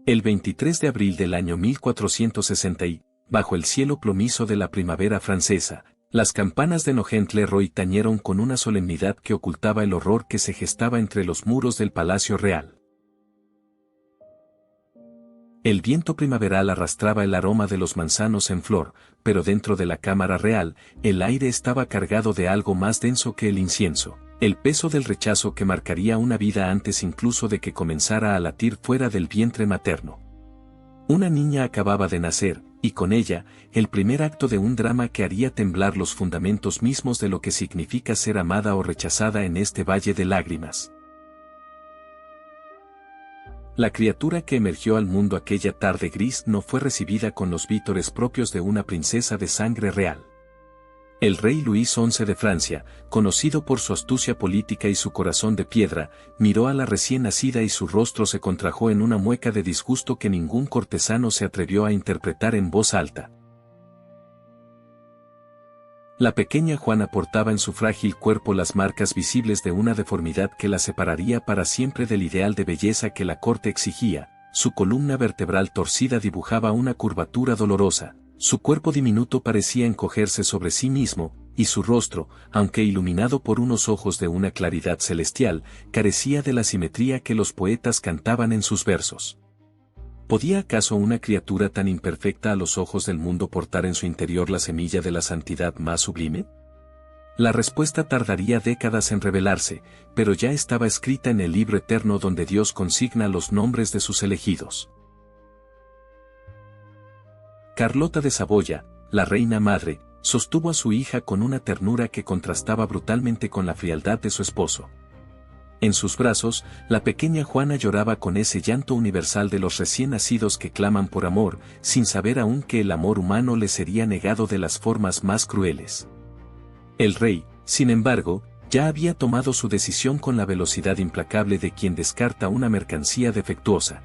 El 23 de abril del año 1460 bajo el cielo plomizo de la primavera francesa, las campanas de Nogent-le-Roi tañeron con una solemnidad que ocultaba el horror que se gestaba entre los muros del Palacio Real. El viento primaveral arrastraba el aroma de los manzanos en flor, pero dentro de la Cámara Real, el aire estaba cargado de algo más denso que el incienso, el peso del rechazo que marcaría una vida antes incluso de que comenzara a latir fuera del vientre materno. Una niña acababa de nacer, y con ella, el primer acto de un drama que haría temblar los fundamentos mismos de lo que significa ser amada o rechazada en este valle de lágrimas. La criatura que emergió al mundo aquella tarde gris no fue recibida con los vítores propios de una princesa de sangre real. El rey Luis XI de Francia, conocido por su astucia política y su corazón de piedra, miró a la recién nacida y su rostro se contrajo en una mueca de disgusto que ningún cortesano se atrevió a interpretar en voz alta. La pequeña Juana portaba en su frágil cuerpo las marcas visibles de una deformidad que la separaría para siempre del ideal de belleza que la corte exigía. Su columna vertebral torcida dibujaba una curvatura dolorosa, su cuerpo diminuto parecía encogerse sobre sí mismo, y su rostro, aunque iluminado por unos ojos de una claridad celestial, carecía de la simetría que los poetas cantaban en sus versos. ¿Podía acaso una criatura tan imperfecta a los ojos del mundo portar en su interior la semilla de la santidad más sublime? La respuesta tardaría décadas en revelarse, pero ya estaba escrita en el libro eterno donde Dios consigna los nombres de sus elegidos. Carlota de Saboya, la reina madre, sostuvo a su hija con una ternura que contrastaba brutalmente con la frialdad de su esposo. En sus brazos, la pequeña Juana lloraba con ese llanto universal de los recién nacidos que claman por amor, sin saber aún que el amor humano les sería negado de las formas más crueles. El rey, sin embargo, ya había tomado su decisión con la velocidad implacable de quien descarta una mercancía defectuosa.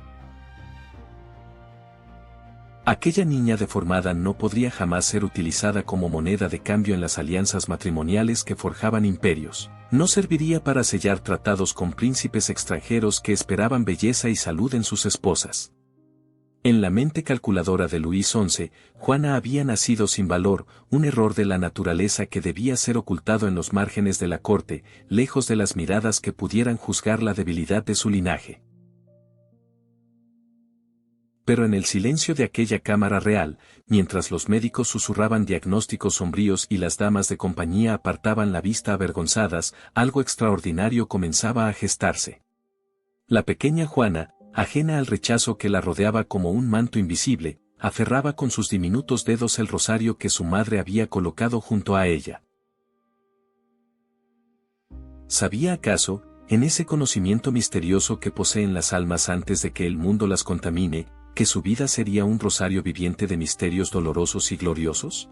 Aquella niña deformada no podría jamás ser utilizada como moneda de cambio en las alianzas matrimoniales que forjaban imperios. No serviría para sellar tratados con príncipes extranjeros que esperaban belleza y salud en sus esposas. En la mente calculadora de Luis XI, Juana había nacido sin valor, un error de la naturaleza que debía ser ocultado en los márgenes de la corte, lejos de las miradas que pudieran juzgar la debilidad de su linaje. Pero en el silencio de aquella cámara real, mientras los médicos susurraban diagnósticos sombríos y las damas de compañía apartaban la vista avergonzadas, algo extraordinario comenzaba a gestarse. La pequeña Juana, ajena al rechazo que la rodeaba como un manto invisible, aferraba con sus diminutos dedos el rosario que su madre había colocado junto a ella. ¿Sabía acaso, en ese conocimiento misterioso que poseen las almas antes de que el mundo las contamine, que su vida sería un rosario viviente de misterios dolorosos y gloriosos?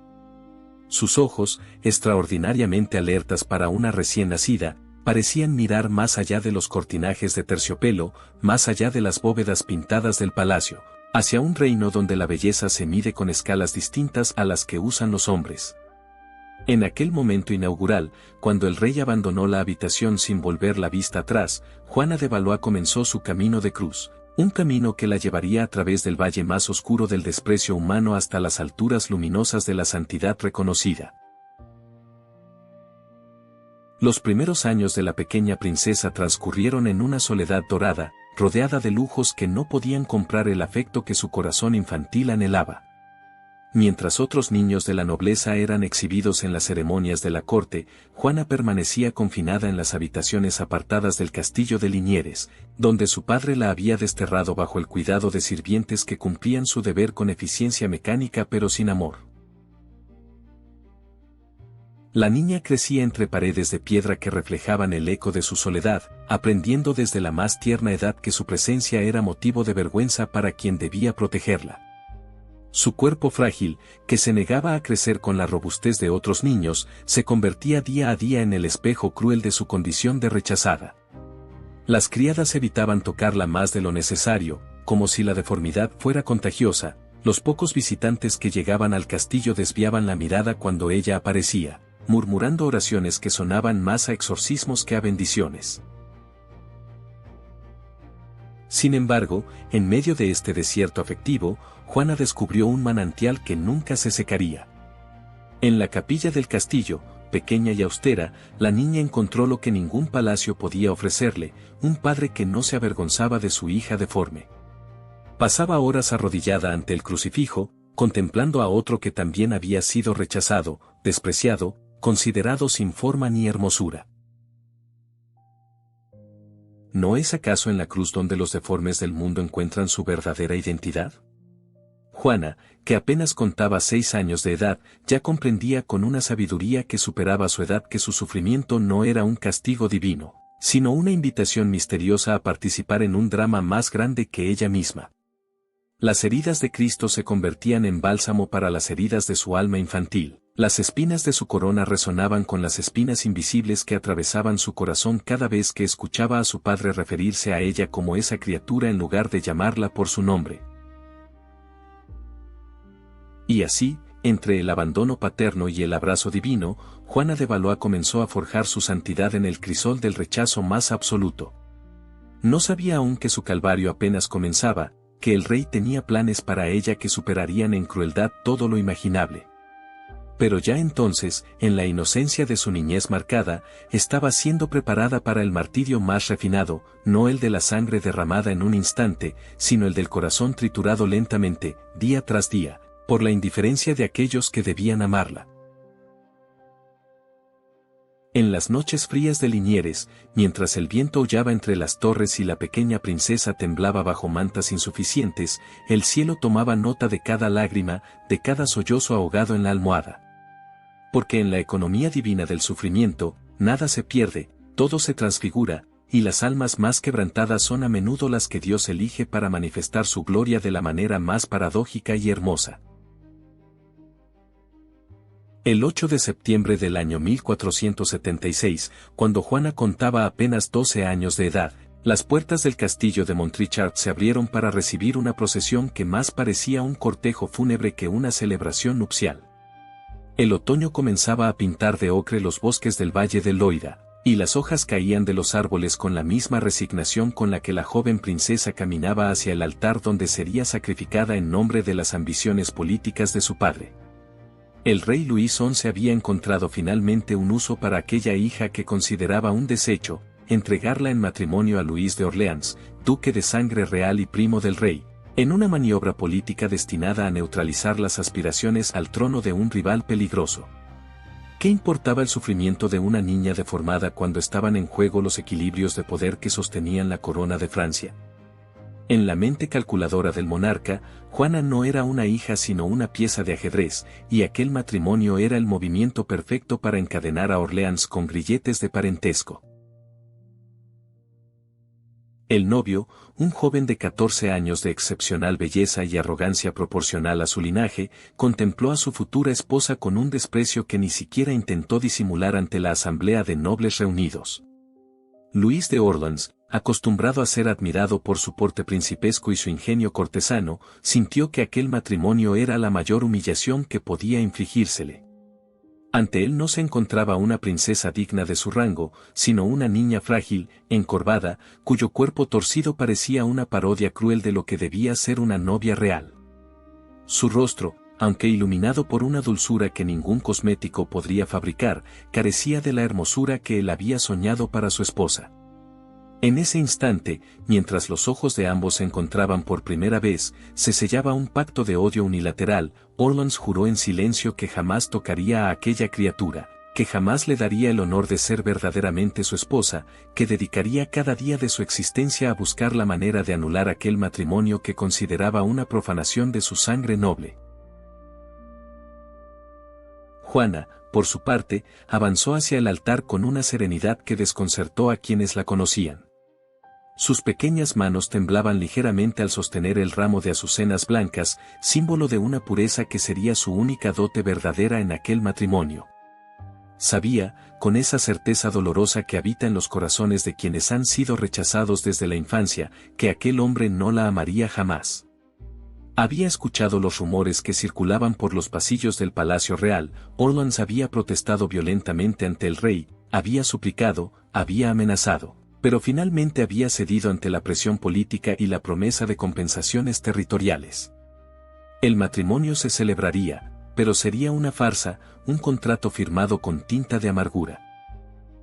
Sus ojos, extraordinariamente alertas para una recién nacida, parecían mirar más allá de los cortinajes de terciopelo, más allá de las bóvedas pintadas del palacio, hacia un reino donde la belleza se mide con escalas distintas a las que usan los hombres. En aquel momento inaugural, cuando el rey abandonó la habitación sin volver la vista atrás, Juana de Valois comenzó su camino de cruz. Un camino que la llevaría a través del valle más oscuro del desprecio humano hasta las alturas luminosas de la santidad reconocida. Los primeros años de la pequeña princesa transcurrieron en una soledad dorada, rodeada de lujos que no podían comprar el afecto que su corazón infantil anhelaba. Mientras otros niños de la nobleza eran exhibidos en las ceremonias de la corte, Juana permanecía confinada en las habitaciones apartadas del castillo de Liniers, donde su padre la había desterrado bajo el cuidado de sirvientes que cumplían su deber con eficiencia mecánica pero sin amor. La niña crecía entre paredes de piedra que reflejaban el eco de su soledad, aprendiendo desde la más tierna edad que su presencia era motivo de vergüenza para quien debía protegerla. Su cuerpo frágil, que se negaba a crecer con la robustez de otros niños, se convertía día a día en el espejo cruel de su condición de rechazada. Las criadas evitaban tocarla más de lo necesario, como si la deformidad fuera contagiosa. Los pocos visitantes que llegaban al castillo desviaban la mirada cuando ella aparecía, murmurando oraciones que sonaban más a exorcismos que a bendiciones. Sin embargo, en medio de este desierto afectivo, Juana descubrió un manantial que nunca se secaría. En la capilla del castillo, pequeña y austera, la niña encontró lo que ningún palacio podía ofrecerle, un padre que no se avergonzaba de su hija deforme. Pasaba horas arrodillada ante el crucifijo, contemplando a otro que también había sido rechazado, despreciado, considerado sin forma ni hermosura. ¿No es acaso en la cruz donde los deformes del mundo encuentran su verdadera identidad? Juana, que apenas contaba 6 años de edad, ya comprendía con una sabiduría que superaba su edad que su sufrimiento no era un castigo divino, sino una invitación misteriosa a participar en un drama más grande que ella misma. Las heridas de Cristo se convertían en bálsamo para las heridas de su alma infantil. Las espinas de su corona resonaban con las espinas invisibles que atravesaban su corazón cada vez que escuchaba a su padre referirse a ella como esa criatura en lugar de llamarla por su nombre. Y así, entre el abandono paterno y el abrazo divino, Juana de Valois comenzó a forjar su santidad en el crisol del rechazo más absoluto. No sabía aún que su calvario apenas comenzaba, que el rey tenía planes para ella que superarían en crueldad todo lo imaginable. Pero ya entonces, en la inocencia de su niñez marcada, estaba siendo preparada para el martirio más refinado, no el de la sangre derramada en un instante, sino el del corazón triturado lentamente, día tras día, por la indiferencia de aquellos que debían amarla. En las noches frías de Liniers, mientras el viento aullaba entre las torres y la pequeña princesa temblaba bajo mantas insuficientes, el cielo tomaba nota de cada lágrima, de cada sollozo ahogado en la almohada. Porque en la economía divina del sufrimiento, nada se pierde, todo se transfigura, y las almas más quebrantadas son a menudo las que Dios elige para manifestar su gloria de la manera más paradójica y hermosa. El 8 de septiembre del año 1476, cuando Juana contaba apenas 12 años de edad, las puertas del castillo de Montrichard se abrieron para recibir una procesión que más parecía un cortejo fúnebre que una celebración nupcial. El otoño comenzaba a pintar de ocre los bosques del valle del Loira, y las hojas caían de los árboles con la misma resignación con la que la joven princesa caminaba hacia el altar donde sería sacrificada en nombre de las ambiciones políticas de su padre. El rey Luis XI había encontrado finalmente un uso para aquella hija que consideraba un desecho, entregarla en matrimonio a Luis de Orleans, duque de sangre real y primo del rey, en una maniobra política destinada a neutralizar las aspiraciones al trono de un rival peligroso. ¿Qué importaba el sufrimiento de una niña deformada cuando estaban en juego los equilibrios de poder que sostenían la corona de Francia? En la mente calculadora del monarca, Juana no era una hija sino una pieza de ajedrez, y aquel matrimonio era el movimiento perfecto para encadenar a Orleans con grilletes de parentesco. El novio, un joven de 14 años de excepcional belleza y arrogancia proporcional a su linaje, contempló a su futura esposa con un desprecio que ni siquiera intentó disimular ante la asamblea de nobles reunidos. Luis de Orleans, acostumbrado a ser admirado por su porte principesco y su ingenio cortesano, sintió que aquel matrimonio era la mayor humillación que podía infligírsele. Ante él no se encontraba una princesa digna de su rango, sino una niña frágil, encorvada, cuyo cuerpo torcido parecía una parodia cruel de lo que debía ser una novia real. Su rostro, aunque iluminado por una dulzura que ningún cosmético podría fabricar, carecía de la hermosura que él había soñado para su esposa. En ese instante, mientras los ojos de ambos se encontraban por primera vez, se sellaba un pacto de odio unilateral. Orleans juró en silencio que jamás tocaría a aquella criatura, que jamás le daría el honor de ser verdaderamente su esposa, que dedicaría cada día de su existencia a buscar la manera de anular aquel matrimonio que consideraba una profanación de su sangre noble. Juana, por su parte, avanzó hacia el altar con una serenidad que desconcertó a quienes la conocían. Sus pequeñas manos temblaban ligeramente al sostener el ramo de azucenas blancas, símbolo de una pureza que sería su única dote verdadera en aquel matrimonio. Sabía, con esa certeza dolorosa que habita en los corazones de quienes han sido rechazados desde la infancia, que aquel hombre no la amaría jamás. Había escuchado los rumores que circulaban por los pasillos del Palacio Real. Orleans había protestado violentamente ante el rey, había suplicado, había amenazado. pero finalmente había cedido ante la presión política y la promesa de compensaciones territoriales. El matrimonio se celebraría, pero sería una farsa, un contrato firmado con tinta de amargura.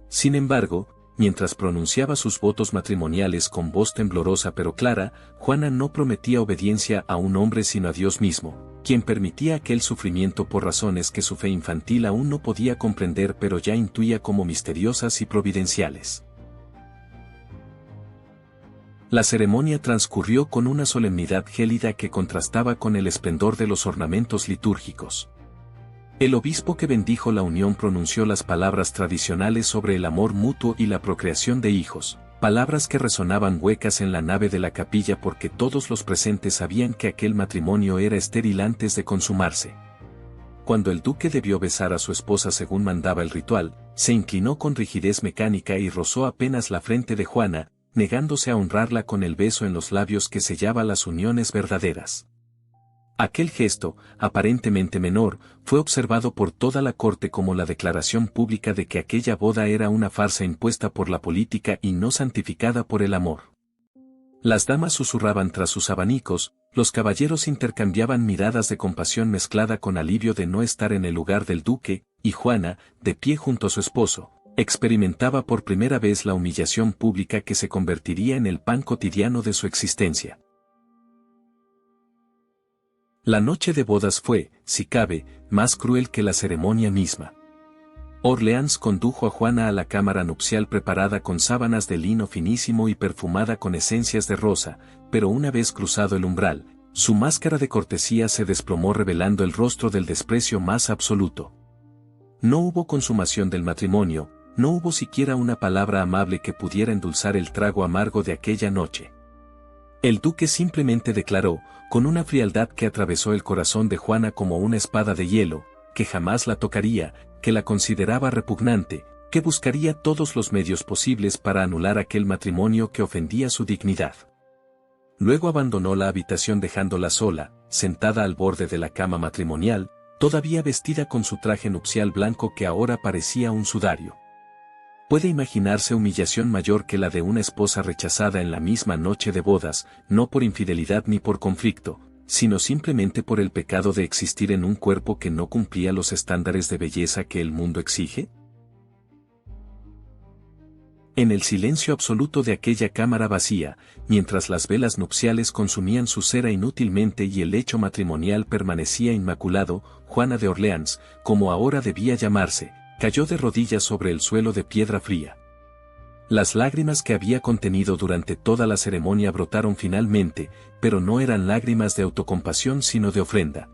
Sin embargo, mientras pronunciaba sus votos matrimoniales con voz temblorosa pero clara, Juana no prometía obediencia a un hombre sino a Dios mismo, quien permitía aquel sufrimiento por razones que su fe infantil aún no podía comprender pero ya intuía como misteriosas y providenciales. La ceremonia transcurrió con una solemnidad gélida que contrastaba con el esplendor de los ornamentos litúrgicos. El obispo que bendijo la unión pronunció las palabras tradicionales sobre el amor mutuo y la procreación de hijos, palabras que resonaban huecas en la nave de la capilla porque todos los presentes sabían que aquel matrimonio era estéril antes de consumarse. Cuando el duque debió besar a su esposa según mandaba el ritual, se inclinó con rigidez mecánica y rozó apenas la frente de Juana, negándose a honrarla con el beso en los labios que sellaba las uniones verdaderas. Aquel gesto, aparentemente menor, fue observado por toda la corte como la declaración pública de que aquella boda era una farsa impuesta por la política y no santificada por el amor. Las damas susurraban tras sus abanicos, los caballeros intercambiaban miradas de compasión mezclada con alivio de no estar en el lugar del duque, y Juana, de pie junto a su esposo, experimentaba por primera vez la humillación pública que se convertiría en el pan cotidiano de su existencia. La noche de bodas fue, si cabe, más cruel que la ceremonia misma. Orleans condujo a Juana a la cámara nupcial preparada con sábanas de lino finísimo y perfumada con esencias de rosa, pero una vez cruzado el umbral, su máscara de cortesía se desplomó revelando el rostro del desprecio más absoluto. No hubo consumación del matrimonio, no hubo siquiera una palabra amable que pudiera endulzar el trago amargo de aquella noche. El duque simplemente declaró, con una frialdad que atravesó el corazón de Juana como una espada de hielo, que jamás la tocaría, que la consideraba repugnante, que buscaría todos los medios posibles para anular aquel matrimonio que ofendía su dignidad. Luego abandonó la habitación dejándola sola, sentada al borde de la cama matrimonial, todavía vestida con su traje nupcial blanco que ahora parecía un sudario. Puede imaginarse humillación mayor que la de una esposa rechazada en la misma noche de bodas, no por infidelidad ni por conflicto, sino simplemente por el pecado de existir en un cuerpo que no cumplía los estándares de belleza que el mundo exige? En el silencio absoluto de aquella cámara vacía, mientras las velas nupciales consumían su cera inútilmente y el lecho matrimonial permanecía inmaculado, Juana de Orleans, como ahora debía llamarse, cayó de rodillas sobre el suelo de piedra fría. Las lágrimas que había contenido durante toda la ceremonia brotaron finalmente, pero no eran lágrimas de autocompasión sino de ofrenda.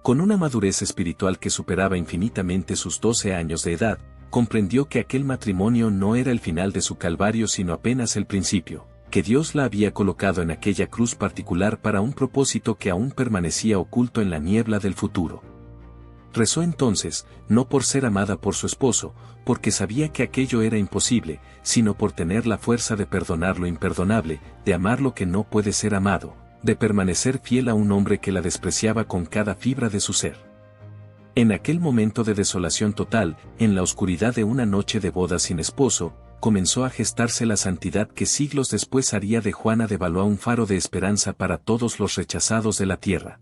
Con una madurez espiritual que superaba infinitamente sus 12 años de edad, comprendió que aquel matrimonio no era el final de su calvario sino apenas el principio, que Dios la había colocado en aquella cruz particular para un propósito que aún permanecía oculto en la niebla del futuro. Rezó entonces, no por ser amada por su esposo, porque sabía que aquello era imposible, sino por tener la fuerza de perdonar lo imperdonable, de amar lo que no puede ser amado, de permanecer fiel a un hombre que la despreciaba con cada fibra de su ser. En aquel momento de desolación total, en la oscuridad de una noche de boda sin esposo, comenzó a gestarse la santidad que siglos después haría de Juana de Valois un faro de esperanza para todos los rechazados de la tierra.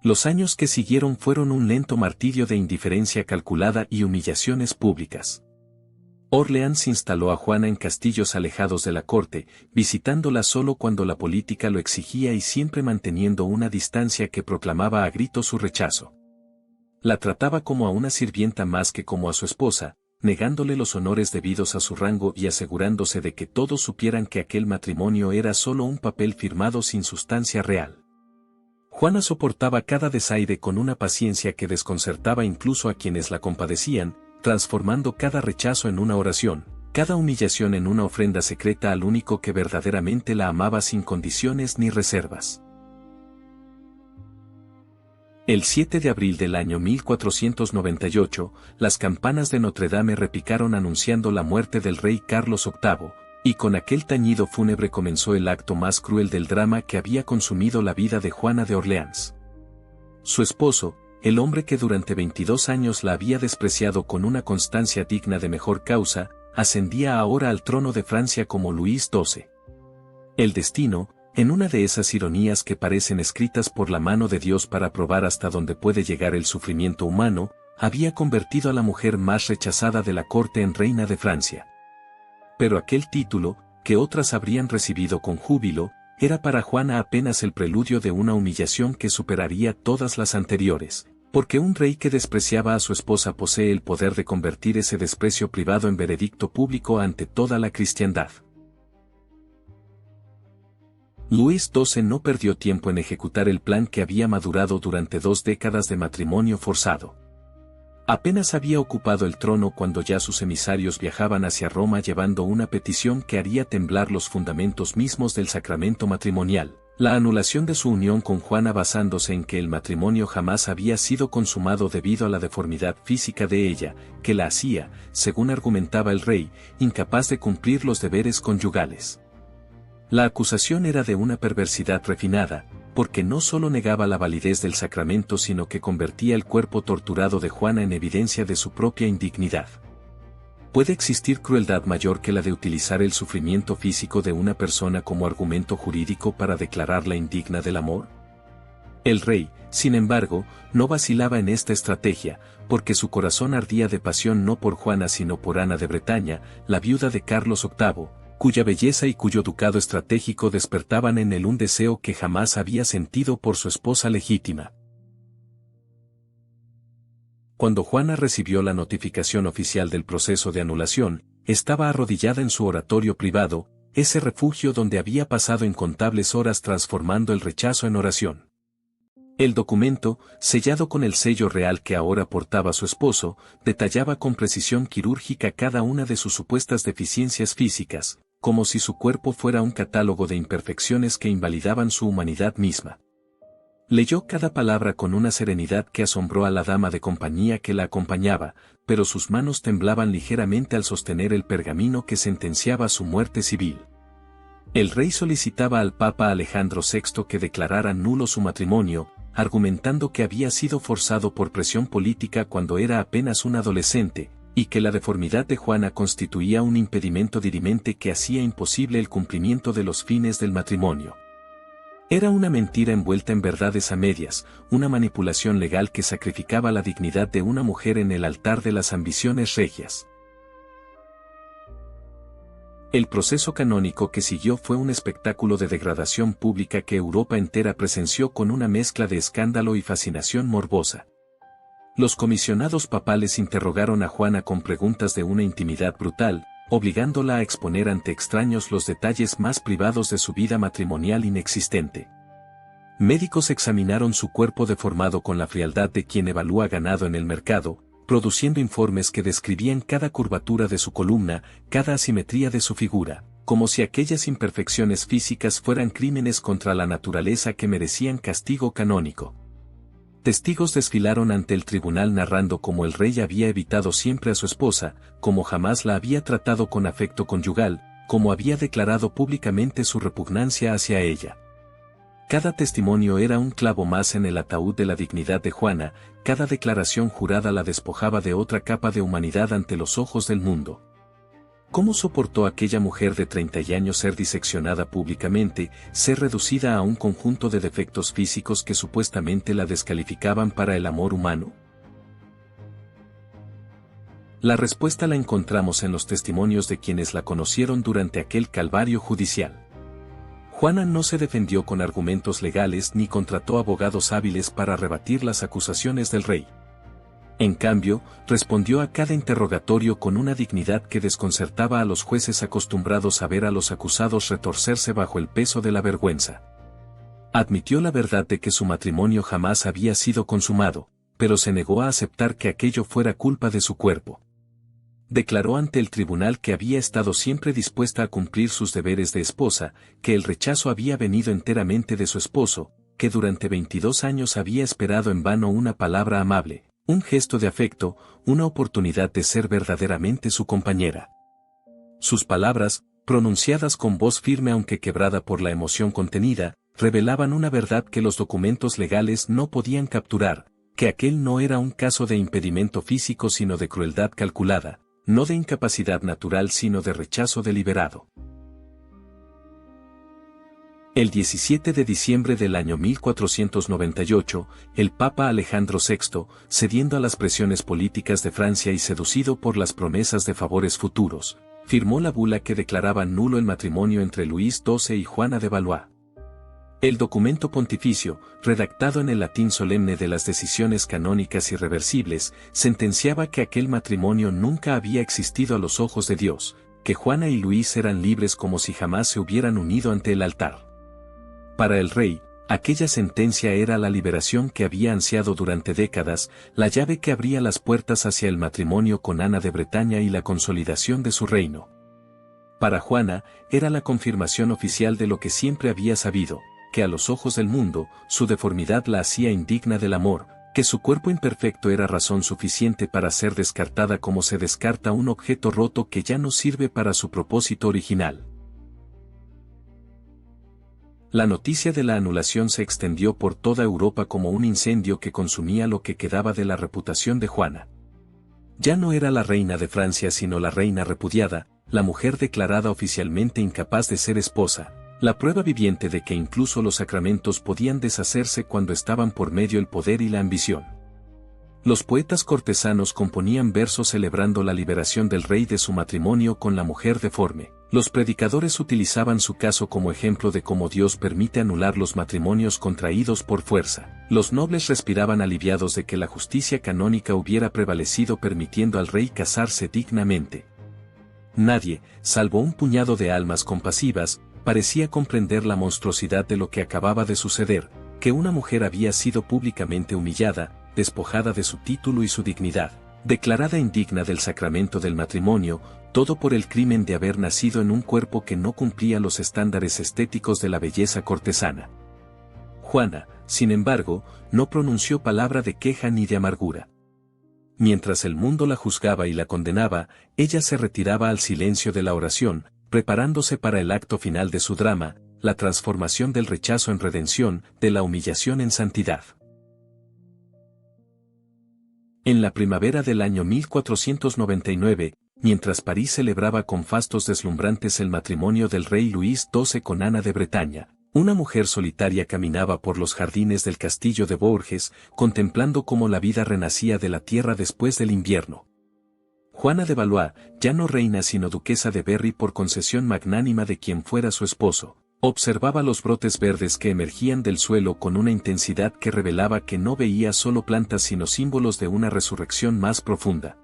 Los años que siguieron fueron un lento martirio de indiferencia calculada y humillaciones públicas. Orleans instaló a Juana en castillos alejados de la corte, visitándola solo cuando la política lo exigía y siempre manteniendo una distancia que proclamaba a gritos su rechazo. La trataba como a una sirvienta más que como a su esposa, negándole los honores debidos a su rango y asegurándose de que todos supieran que aquel matrimonio era solo un papel firmado sin sustancia real. Juana soportaba cada desaire con una paciencia que desconcertaba incluso a quienes la compadecían, transformando cada rechazo en una oración, cada humillación en una ofrenda secreta al único que verdaderamente la amaba sin condiciones ni reservas. El 7 de abril del año 1498, las campanas de Notre Dame repicaron anunciando la muerte del rey Carlos VIII, y con aquel tañido fúnebre comenzó el acto más cruel del drama que había consumido la vida de Juana de Orleans. Su esposo, el hombre que durante 22 años la había despreciado con una constancia digna de mejor causa, ascendía ahora al trono de Francia como Luis XII. El destino, en una de esas ironías que parecen escritas por la mano de Dios para probar hasta dónde puede llegar el sufrimiento humano, había convertido a la mujer más rechazada de la corte en reina de Francia. Pero aquel título, que otras habrían recibido con júbilo, era para Juana apenas el preludio de una humillación que superaría todas las anteriores, porque un rey que despreciaba a su esposa posee el poder de convertir ese desprecio privado en veredicto público ante toda la cristiandad. Luis XII no perdió tiempo en ejecutar el plan que había madurado durante 2 décadas de matrimonio forzado. Apenas había ocupado el trono cuando ya sus emisarios viajaban hacia Roma llevando una petición que haría temblar los fundamentos mismos del sacramento matrimonial, la anulación de su unión con Juana basándose en que el matrimonio jamás había sido consumado debido a la deformidad física de ella, que la hacía, según argumentaba el rey, incapaz de cumplir los deberes conyugales. La acusación era de una perversidad refinada, porque no solo negaba la validez del sacramento sino que convertía el cuerpo torturado de Juana en evidencia de su propia indignidad. ¿Puede existir crueldad mayor que la de utilizar el sufrimiento físico de una persona como argumento jurídico para declararla indigna del amor? El rey, sin embargo, no vacilaba en esta estrategia, porque su corazón ardía de pasión no por Juana sino por Ana de Bretaña, la viuda de Carlos VIII, cuya belleza y cuyo ducado estratégico despertaban en él un deseo que jamás había sentido por su esposa legítima. Cuando Juana recibió la notificación oficial del proceso de anulación, estaba arrodillada en su oratorio privado, ese refugio donde había pasado incontables horas transformando el rechazo en oración. El documento, sellado con el sello real que ahora portaba su esposo, detallaba con precisión quirúrgica cada una de sus supuestas deficiencias físicas, como si su cuerpo fuera un catálogo de imperfecciones que invalidaban su humanidad misma. Leyó cada palabra con una serenidad que asombró a la dama de compañía que la acompañaba, pero sus manos temblaban ligeramente al sostener el pergamino que sentenciaba su muerte civil. El rey solicitaba al Papa Alejandro VI que declarara nulo su matrimonio, argumentando que había sido forzado por presión política cuando era apenas un adolescente, y que la deformidad de Juana constituía un impedimento dirimente que hacía imposible el cumplimiento de los fines del matrimonio. Era una mentira envuelta en verdades a medias, una manipulación legal que sacrificaba la dignidad de una mujer en el altar de las ambiciones regias. El proceso canónico que siguió fue un espectáculo de degradación pública que Europa entera presenció con una mezcla de escándalo y fascinación morbosa. Los comisionados papales interrogaron a Juana con preguntas de una intimidad brutal, obligándola a exponer ante extraños los detalles más privados de su vida matrimonial inexistente. Médicos examinaron su cuerpo deformado con la frialdad de quien evalúa ganado en el mercado, produciendo informes que describían cada curvatura de su columna, cada asimetría de su figura, como si aquellas imperfecciones físicas fueran crímenes contra la naturaleza que merecían castigo canónico. Testigos desfilaron ante el tribunal narrando cómo el rey había evitado siempre a su esposa, cómo jamás la había tratado con afecto conyugal, cómo había declarado públicamente su repugnancia hacia ella. Cada testimonio era un clavo más en el ataúd de la dignidad de Juana, cada declaración jurada la despojaba de otra capa de humanidad ante los ojos del mundo. ¿Cómo soportó aquella mujer de 30 años ser diseccionada públicamente, ser reducida a un conjunto de defectos físicos que supuestamente la descalificaban para el amor humano? La respuesta la encontramos en los testimonios de quienes la conocieron durante aquel calvario judicial. Juana no se defendió con argumentos legales ni contrató abogados hábiles para rebatir las acusaciones del rey. En cambio, respondió a cada interrogatorio con una dignidad que desconcertaba a los jueces acostumbrados a ver a los acusados retorcerse bajo el peso de la vergüenza. Admitió la verdad de que su matrimonio jamás había sido consumado, pero se negó a aceptar que aquello fuera culpa de su cuerpo. Declaró ante el tribunal que había estado siempre dispuesta a cumplir sus deberes de esposa, que el rechazo había venido enteramente de su esposo, que durante 22 años había esperado en vano una palabra amable, un gesto de afecto, una oportunidad de ser verdaderamente su compañera. Sus palabras, pronunciadas con voz firme aunque quebrada por la emoción contenida, revelaban una verdad que los documentos legales no podían capturar, que aquel no era un caso de impedimento físico sino de crueldad calculada, no de incapacidad natural sino de rechazo deliberado. El 17 de diciembre del año 1498, el Papa Alejandro VI, cediendo a las presiones políticas de Francia y seducido por las promesas de favores futuros, firmó la bula que declaraba nulo el matrimonio entre Luis XII y Juana de Valois. El documento pontificio, redactado en el latín solemne de las decisiones canónicas irreversibles, sentenciaba que aquel matrimonio nunca había existido a los ojos de Dios, que Juana y Luis eran libres como si jamás se hubieran unido ante el altar. Para el rey, aquella sentencia era la liberación que había ansiado durante décadas, la llave que abría las puertas hacia el matrimonio con Ana de Bretaña y la consolidación de su reino. Para Juana, era la confirmación oficial de lo que siempre había sabido, que a los ojos del mundo, su deformidad la hacía indigna del amor, que su cuerpo imperfecto era razón suficiente para ser descartada como se descarta un objeto roto que ya no sirve para su propósito original. La noticia de la anulación se extendió por toda Europa como un incendio que consumía lo que quedaba de la reputación de Juana. Ya no era la reina de Francia sino la reina repudiada, la mujer declarada oficialmente incapaz de ser esposa, la prueba viviente de que incluso los sacramentos podían deshacerse cuando estaban por medio el poder y la ambición. Los poetas cortesanos componían versos celebrando la liberación del rey de su matrimonio con la mujer deforme. Los predicadores utilizaban su caso como ejemplo de cómo Dios permite anular los matrimonios contraídos por fuerza. Los nobles respiraban aliviados de que la justicia canónica hubiera prevalecido permitiendo al rey casarse dignamente. Nadie, salvo un puñado de almas compasivas, parecía comprender la monstruosidad de lo que acababa de suceder, que una mujer había sido públicamente humillada, despojada de su título y su dignidad, declarada indigna del sacramento del matrimonio, todo por el crimen de haber nacido en un cuerpo que no cumplía los estándares estéticos de la belleza cortesana. Juana, sin embargo, no pronunció palabra de queja ni de amargura. Mientras el mundo la juzgaba y la condenaba, ella se retiraba al silencio de la oración, preparándose para el acto final de su drama, la transformación del rechazo en redención, de la humillación en santidad. En la primavera del año 1499, mientras París celebraba con fastos deslumbrantes el matrimonio del rey Luis XII con Ana de Bretaña, una mujer solitaria caminaba por los jardines del castillo de Bourges, contemplando cómo la vida renacía de la tierra después del invierno. Juana de Valois, ya no reina sino duquesa de Berry por concesión magnánima de quien fuera su esposo, observaba los brotes verdes que emergían del suelo con una intensidad que revelaba que no veía solo plantas sino símbolos de una resurrección más profunda.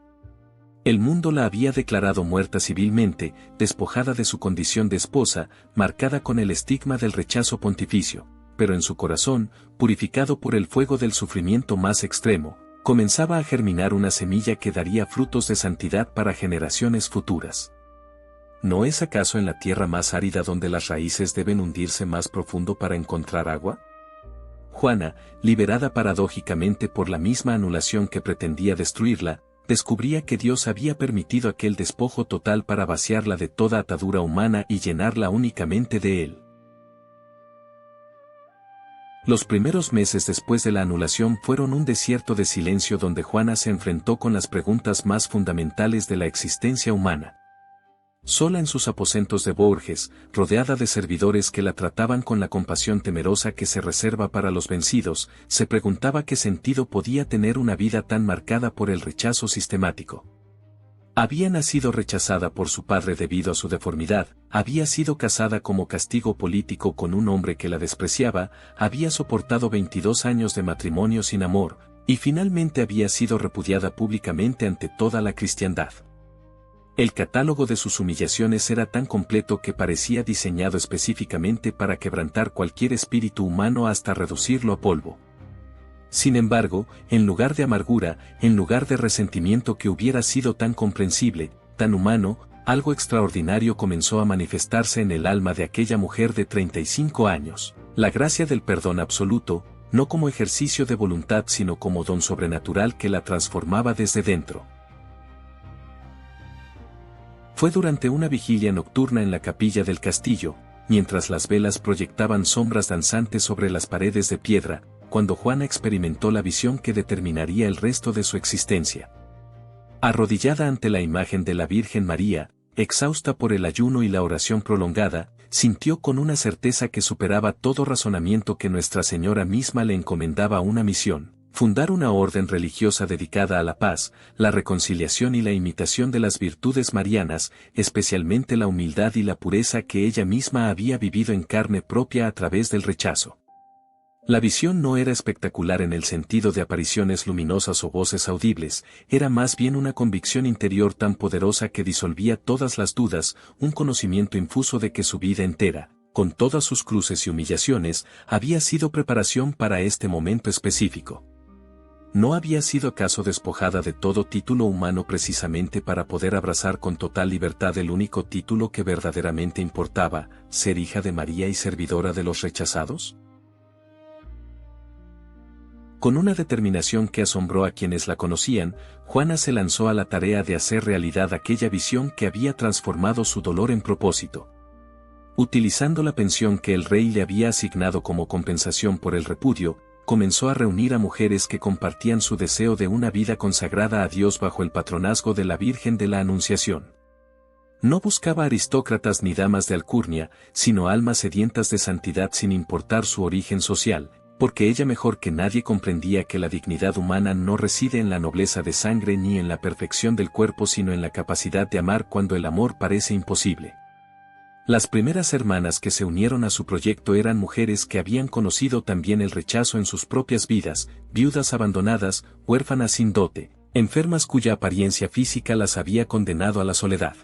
El mundo la había declarado muerta civilmente, despojada de su condición de esposa, marcada con el estigma del rechazo pontificio, pero en su corazón, purificado por el fuego del sufrimiento más extremo, comenzaba a germinar una semilla que daría frutos de santidad para generaciones futuras. ¿No es acaso en la tierra más árida donde las raíces deben hundirse más profundo para encontrar agua? Juana, liberada paradójicamente por la misma anulación que pretendía destruirla, descubría que Dios había permitido aquel despojo total para vaciarla de toda atadura humana y llenarla únicamente de Él. Los primeros meses después de la anulación fueron un desierto de silencio donde Juana se enfrentó con las preguntas más fundamentales de la existencia humana. Sola en sus aposentos de Bourges, rodeada de servidores que la trataban con la compasión temerosa que se reserva para los vencidos, se preguntaba qué sentido podía tener una vida tan marcada por el rechazo sistemático. Había nacido rechazada por su padre debido a su deformidad, había sido casada como castigo político con un hombre que la despreciaba, había soportado 22 años de matrimonio sin amor, y finalmente había sido repudiada públicamente ante toda la cristiandad. El catálogo de sus humillaciones era tan completo que parecía diseñado específicamente para quebrantar cualquier espíritu humano hasta reducirlo a polvo. Sin embargo, en lugar de amargura, en lugar de resentimiento que hubiera sido tan comprensible, tan humano, algo extraordinario comenzó a manifestarse en el alma de aquella mujer de 35 años, la gracia del perdón absoluto, no como ejercicio de voluntad sino como don sobrenatural que la transformaba desde dentro. Fue durante una vigilia nocturna en la capilla del castillo, mientras las velas proyectaban sombras danzantes sobre las paredes de piedra, cuando Juana experimentó la visión que determinaría el resto de su existencia. Arrodillada ante la imagen de la Virgen María, exhausta por el ayuno y la oración prolongada, sintió con una certeza que superaba todo razonamiento que Nuestra Señora misma le encomendaba una misión: fundar una orden religiosa dedicada a la paz, la reconciliación y la imitación de las virtudes marianas, especialmente la humildad y la pureza que ella misma había vivido en carne propia a través del rechazo. La visión no era espectacular en el sentido de apariciones luminosas o voces audibles, era más bien una convicción interior tan poderosa que disolvía todas las dudas, un conocimiento infuso de que su vida entera, con todas sus cruces y humillaciones, había sido preparación para este momento específico. ¿No había sido acaso despojada de todo título humano precisamente para poder abrazar con total libertad el único título que verdaderamente importaba, ser hija de María y servidora de los rechazados? Con una determinación que asombró a quienes la conocían, Juana se lanzó a la tarea de hacer realidad aquella visión que había transformado su dolor en propósito. Utilizando la pensión que el rey le había asignado como compensación por el repudio, comenzó a reunir a mujeres que compartían su deseo de una vida consagrada a Dios bajo el patronazgo de la Virgen de la Anunciación. No buscaba aristócratas ni damas de alcurnia, sino almas sedientas de santidad sin importar su origen social, porque ella mejor que nadie comprendía que la dignidad humana no reside en la nobleza de sangre ni en la perfección del cuerpo, sino en la capacidad de amar cuando el amor parece imposible. Las primeras hermanas que se unieron a su proyecto eran mujeres que habían conocido también el rechazo en sus propias vidas, viudas abandonadas, huérfanas sin dote, enfermas cuya apariencia física las había condenado a la soledad.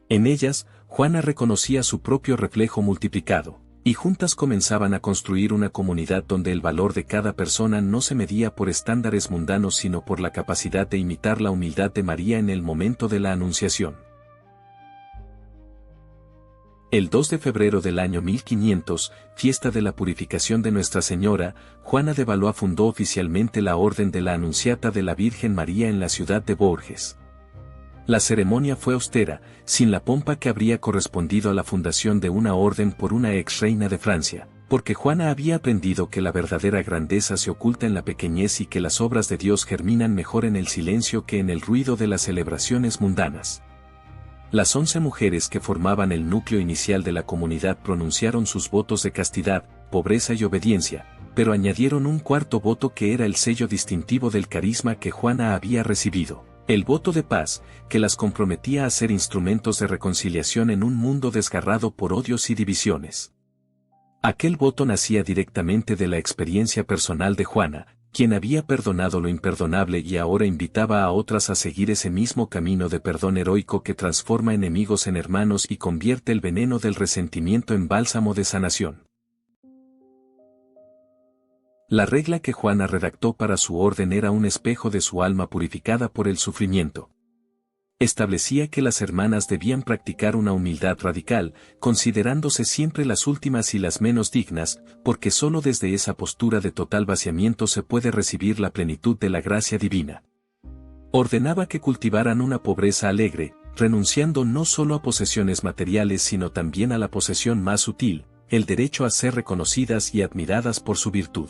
En ellas, Juana reconocía su propio reflejo multiplicado, y juntas comenzaban a construir una comunidad donde el valor de cada persona no se medía por estándares mundanos sino por la capacidad de imitar la humildad de María en el momento de la Anunciación. El 2 de febrero del año 1500, fiesta de la purificación de Nuestra Señora, Juana de Valois fundó oficialmente la Orden de la Anunciata de la Virgen María en la ciudad de Bourges. La ceremonia fue austera, sin la pompa que habría correspondido a la fundación de una orden por una ex reina de Francia, porque Juana había aprendido que la verdadera grandeza se oculta en la pequeñez y que las obras de Dios germinan mejor en el silencio que en el ruido de las celebraciones mundanas. Las 11 mujeres que formaban el núcleo inicial de la comunidad pronunciaron sus votos de castidad, pobreza y obediencia, pero añadieron un cuarto voto que era el sello distintivo del carisma que Juana había recibido: el voto de paz, que las comprometía a ser instrumentos de reconciliación en un mundo desgarrado por odios y divisiones. Aquel voto nacía directamente de la experiencia personal de Juana, quien había perdonado lo imperdonable y ahora invitaba a otras a seguir ese mismo camino de perdón heroico que transforma enemigos en hermanos y convierte el veneno del resentimiento en bálsamo de sanación. La regla que Juana redactó para su orden era un espejo de su alma purificada por el sufrimiento. Establecía que las hermanas debían practicar una humildad radical, considerándose siempre las últimas y las menos dignas, porque sólo desde esa postura de total vaciamiento se puede recibir la plenitud de la gracia divina. Ordenaba que cultivaran una pobreza alegre, renunciando no solo a posesiones materiales sino también a la posesión más sutil, el derecho a ser reconocidas y admiradas por su virtud.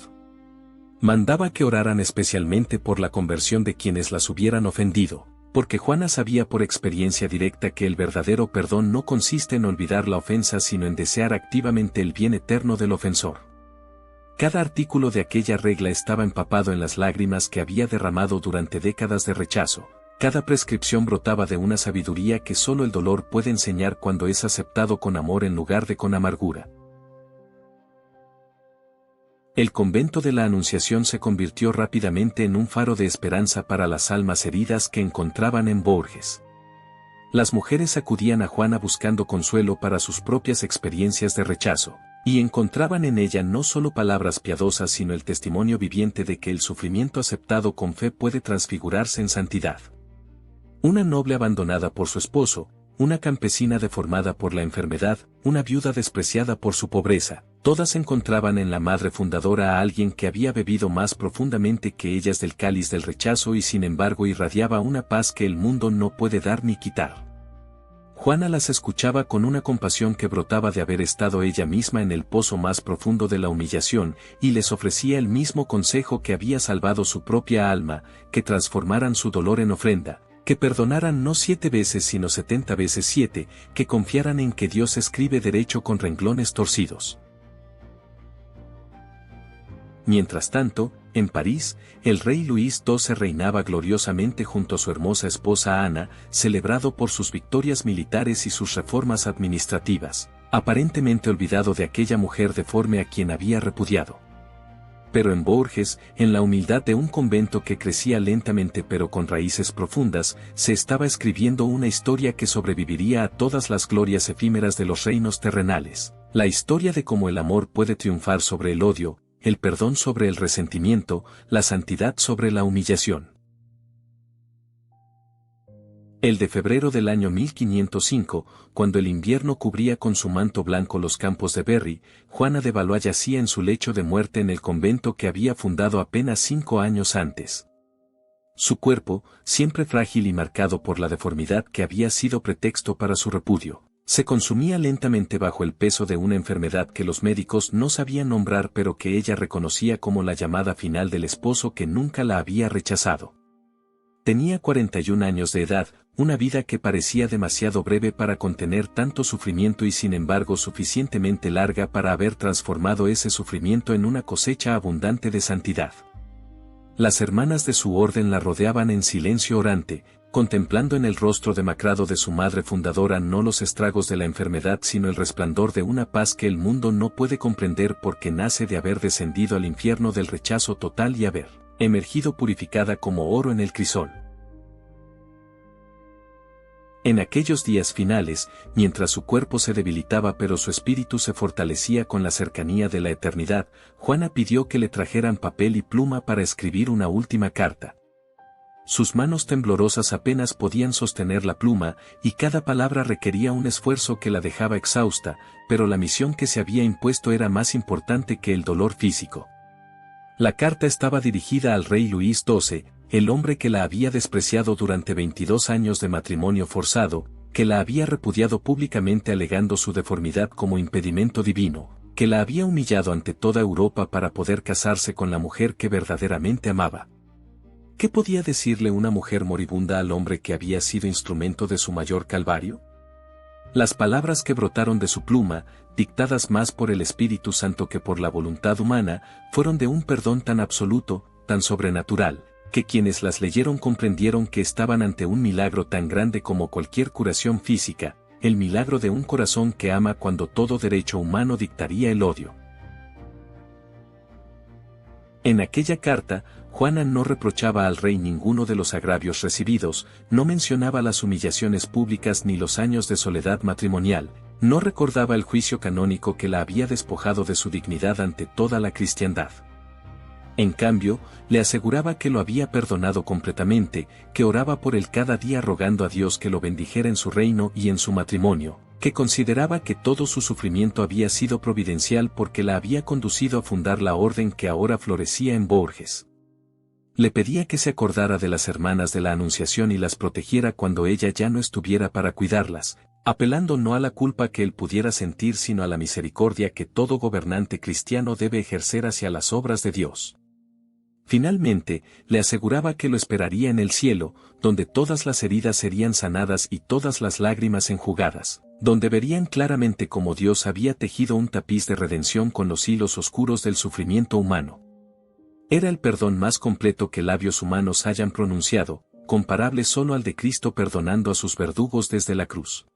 Mandaba que oraran especialmente por la conversión de quienes las hubieran ofendido, porque Juana sabía por experiencia directa que el verdadero perdón no consiste en olvidar la ofensa sino en desear activamente el bien eterno del ofensor. Cada artículo de aquella regla estaba empapado en las lágrimas que había derramado durante décadas de rechazo. Cada prescripción brotaba de una sabiduría que solo el dolor puede enseñar cuando es aceptado con amor en lugar de con amargura. El convento de la Anunciación se convirtió rápidamente en un faro de esperanza para las almas heridas que encontraban en Bourges. Las mujeres acudían a Juana buscando consuelo para sus propias experiencias de rechazo, y encontraban en ella no solo palabras piadosas sino el testimonio viviente de que el sufrimiento aceptado con fe puede transfigurarse en santidad. Una noble abandonada por su esposo, una campesina deformada por la enfermedad, una viuda despreciada por su pobreza, todas encontraban en la madre fundadora a alguien que había bebido más profundamente que ellas del cáliz del rechazo y sin embargo irradiaba una paz que el mundo no puede dar ni quitar. Juana las escuchaba con una compasión que brotaba de haber estado ella misma en el pozo más profundo de la humillación, y les ofrecía el mismo consejo que había salvado su propia alma, que transformaran su dolor en ofrenda, que perdonaran no 7 veces sino 70 veces 7, que confiaran en que Dios escribe derecho con renglones torcidos. Mientras tanto, en París, el rey Luis XII reinaba gloriosamente junto a su hermosa esposa Ana, celebrado por sus victorias militares y sus reformas administrativas, aparentemente olvidado de aquella mujer deforme a quien había repudiado. Pero en Bourges, en la humildad de un convento que crecía lentamente pero con raíces profundas, se estaba escribiendo una historia que sobreviviría a todas las glorias efímeras de los reinos terrenales, la historia de cómo el amor puede triunfar sobre el odio, el perdón sobre el resentimiento, la santidad sobre la humillación. El de febrero del año 1505, cuando el invierno cubría con su manto blanco los campos de Berry, Juana de Valois yacía en su lecho de muerte en el convento que había fundado apenas 5 años antes. Su cuerpo, siempre frágil y marcado por la deformidad que había sido pretexto para su repudio, se consumía lentamente bajo el peso de una enfermedad que los médicos no sabían nombrar pero que ella reconocía como la llamada final del esposo que nunca la había rechazado. Tenía 41 años de edad, una vida que parecía demasiado breve para contener tanto sufrimiento y sin embargo suficientemente larga para haber transformado ese sufrimiento en una cosecha abundante de santidad. Las hermanas de su orden la rodeaban en silencio orante, contemplando en el rostro demacrado de su madre fundadora no los estragos de la enfermedad sino el resplandor de una paz que el mundo no puede comprender porque nace de haber descendido al infierno del rechazo total y haber emergido purificada como oro en el crisol. En aquellos días finales, mientras su cuerpo se debilitaba pero su espíritu se fortalecía con la cercanía de la eternidad, Juana pidió que le trajeran papel y pluma para escribir una última carta. Sus manos temblorosas apenas podían sostener la pluma, y cada palabra requería un esfuerzo que la dejaba exhausta, pero la misión que se había impuesto era más importante que el dolor físico. La carta estaba dirigida al rey Luis XII, el hombre que la había despreciado durante 22 años de matrimonio forzado, que la había repudiado públicamente alegando su deformidad como impedimento divino, que la había humillado ante toda Europa para poder casarse con la mujer que verdaderamente amaba. ¿Qué podía decirle una mujer moribunda al hombre que había sido instrumento de su mayor calvario? Las palabras que brotaron de su pluma, dictadas más por el Espíritu Santo que por la voluntad humana, fueron de un perdón tan absoluto, tan sobrenatural, que quienes las leyeron comprendieron que estaban ante un milagro tan grande como cualquier curación física, el milagro de un corazón que ama cuando todo derecho humano dictaría el odio. En aquella carta, Juana no reprochaba al rey ninguno de los agravios recibidos, no mencionaba las humillaciones públicas ni los años de soledad matrimonial, no recordaba el juicio canónico que la había despojado de su dignidad ante toda la cristiandad. En cambio, le aseguraba que lo había perdonado completamente, que oraba por él cada día rogando a Dios que lo bendijera en su reino y en su matrimonio, que consideraba que todo su sufrimiento había sido providencial porque la había conducido a fundar la orden que ahora florecía en Bourges. Le pedía que se acordara de las hermanas de la Anunciación y las protegiera cuando ella ya no estuviera para cuidarlas, apelando no a la culpa que él pudiera sentir sino a la misericordia que todo gobernante cristiano debe ejercer hacia las obras de Dios. Finalmente, le aseguraba que lo esperaría en el cielo, donde todas las heridas serían sanadas y todas las lágrimas enjugadas, donde verían claramente cómo Dios había tejido un tapiz de redención con los hilos oscuros del sufrimiento humano. Era el perdón más completo que labios humanos hayan pronunciado, comparable solo al de Cristo perdonando a sus verdugos desde la cruz.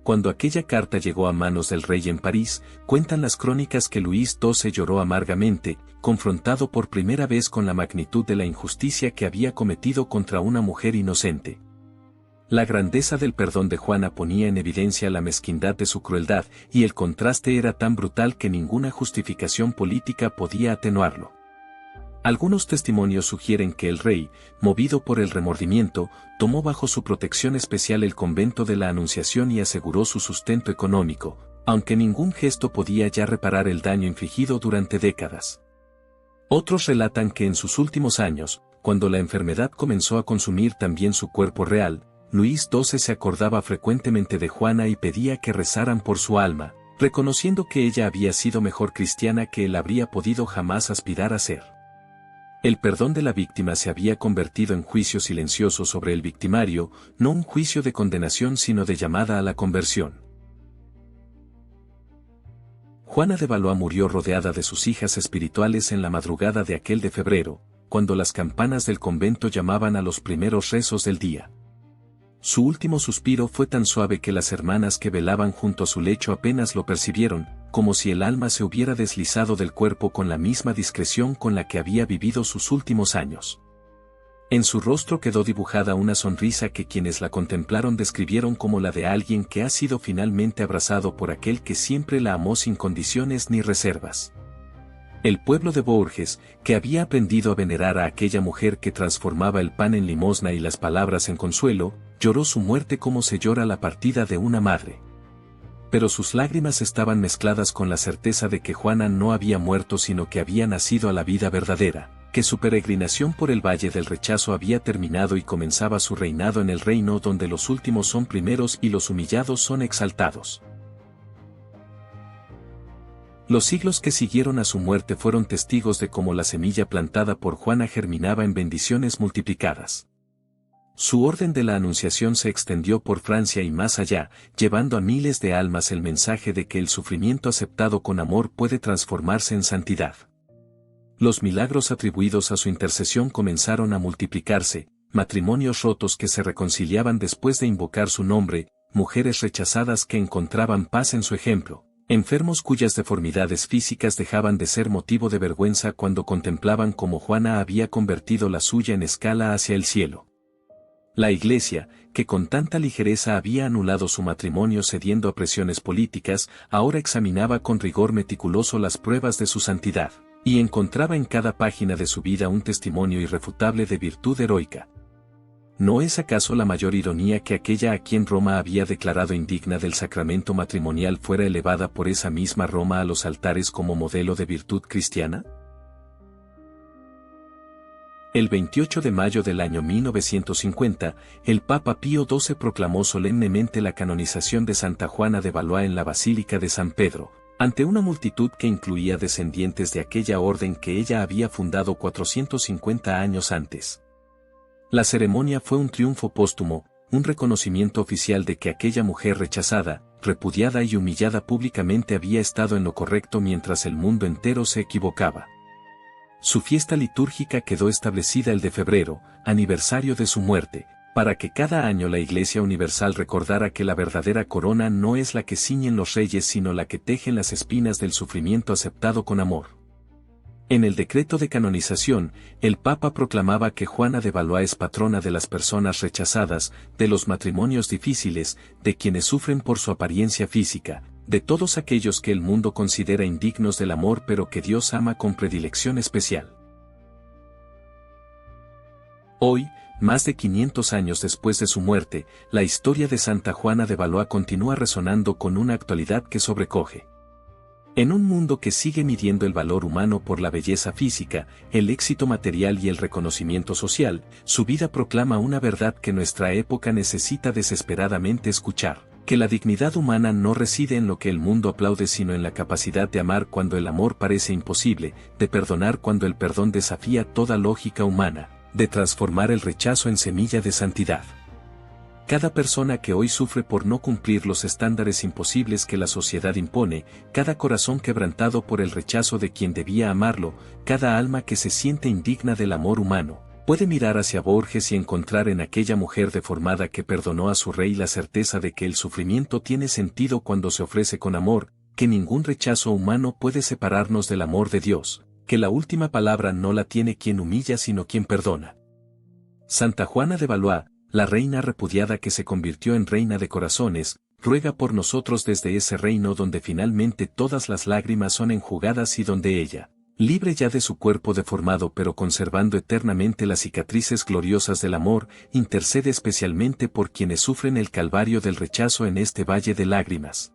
Cuando aquella carta llegó a manos del rey en París, cuentan las crónicas que Luis XII lloró amargamente, confrontado por primera vez con la magnitud de la injusticia que había cometido contra una mujer inocente. La grandeza del perdón de Juana ponía en evidencia la mezquindad de su crueldad, y el contraste era tan brutal que ninguna justificación política podía atenuarlo. Algunos testimonios sugieren que el rey, movido por el remordimiento, tomó bajo su protección especial el convento de la Anunciación y aseguró su sustento económico, aunque ningún gesto podía ya reparar el daño infligido durante décadas. Otros relatan que en sus últimos años, cuando la enfermedad comenzó a consumir también su cuerpo real, Luis XII se acordaba frecuentemente de Juana y pedía que rezaran por su alma, reconociendo que ella había sido mejor cristiana que él habría podido jamás aspirar a ser. El perdón de la víctima se había convertido en juicio silencioso sobre el victimario, no un juicio de condenación sino de llamada a la conversión. Juana de Valois murió rodeada de sus hijas espirituales en la madrugada de aquel de febrero, cuando las campanas del convento llamaban a los primeros rezos del día. Su último suspiro fue tan suave que las hermanas que velaban junto a su lecho apenas lo percibieron, como si el alma se hubiera deslizado del cuerpo con la misma discreción con la que había vivido sus últimos años. En su rostro quedó dibujada una sonrisa que quienes la contemplaron describieron como la de alguien que ha sido finalmente abrazado por aquel que siempre la amó sin condiciones ni reservas. El pueblo de Bourges, que había aprendido a venerar a aquella mujer que transformaba el pan en limosna y las palabras en consuelo, lloró su muerte como se llora la partida de una madre. Pero sus lágrimas estaban mezcladas con la certeza de que Juana no había muerto sino que había nacido a la vida verdadera, que su peregrinación por el Valle del Rechazo había terminado y comenzaba su reinado en el reino donde los últimos son primeros y los humillados son exaltados. Los siglos que siguieron a su muerte fueron testigos de cómo la semilla plantada por Juana germinaba en bendiciones multiplicadas. Su orden de la Anunciación se extendió por Francia y más allá, llevando a miles de almas el mensaje de que el sufrimiento aceptado con amor puede transformarse en santidad. Los milagros atribuidos a su intercesión comenzaron a multiplicarse, matrimonios rotos que se reconciliaban después de invocar su nombre, mujeres rechazadas que encontraban paz en su ejemplo, enfermos cuyas deformidades físicas dejaban de ser motivo de vergüenza cuando contemplaban cómo Juana había convertido la suya en escala hacia el cielo. La Iglesia, que con tanta ligereza había anulado su matrimonio cediendo a presiones políticas, ahora examinaba con rigor meticuloso las pruebas de su santidad, y encontraba en cada página de su vida un testimonio irrefutable de virtud heroica. ¿No es acaso la mayor ironía que aquella a quien Roma había declarado indigna del sacramento matrimonial fuera elevada por esa misma Roma a los altares como modelo de virtud cristiana? El 28 de mayo del año 1950, el Papa Pío XII proclamó solemnemente la canonización de Santa Juana de Valois en la Basílica de San Pedro, ante una multitud que incluía descendientes de aquella orden que ella había fundado 450 años antes. La ceremonia fue un triunfo póstumo, un reconocimiento oficial de que aquella mujer rechazada, repudiada y humillada públicamente había estado en lo correcto mientras el mundo entero se equivocaba. Su fiesta litúrgica quedó establecida el de febrero, aniversario de su muerte, para que cada año la Iglesia Universal recordara que la verdadera corona no es la que ciñen los reyes sino la que tejen las espinas del sufrimiento aceptado con amor. En el decreto de canonización, el Papa proclamaba que Juana de Valois es patrona de las personas rechazadas, de los matrimonios difíciles, de quienes sufren por su apariencia física, de todos aquellos que el mundo considera indignos del amor pero que Dios ama con predilección especial. Hoy, más de 500 años después de su muerte, la historia de Santa Juana de Valois continúa resonando con una actualidad que sobrecoge. En un mundo que sigue midiendo el valor humano por la belleza física, el éxito material y el reconocimiento social, su vida proclama una verdad que nuestra época necesita desesperadamente escuchar, que la dignidad humana no reside en lo que el mundo aplaude sino en la capacidad de amar cuando el amor parece imposible, de perdonar cuando el perdón desafía toda lógica humana, de transformar el rechazo en semilla de santidad. Cada persona que hoy sufre por no cumplir los estándares imposibles que la sociedad impone, cada corazón quebrantado por el rechazo de quien debía amarlo, cada alma que se siente indigna del amor humano, puede mirar hacia Borges y encontrar en aquella mujer deformada que perdonó a su rey la certeza de que el sufrimiento tiene sentido cuando se ofrece con amor, que ningún rechazo humano puede separarnos del amor de Dios, que la última palabra no la tiene quien humilla sino quien perdona. Santa Juana de Valois, la reina repudiada que se convirtió en reina de corazones, ruega por nosotros desde ese reino donde finalmente todas las lágrimas son enjugadas y donde ella, libre ya de su cuerpo deformado pero conservando eternamente las cicatrices gloriosas del amor, intercede especialmente por quienes sufren el calvario del rechazo en este valle de lágrimas.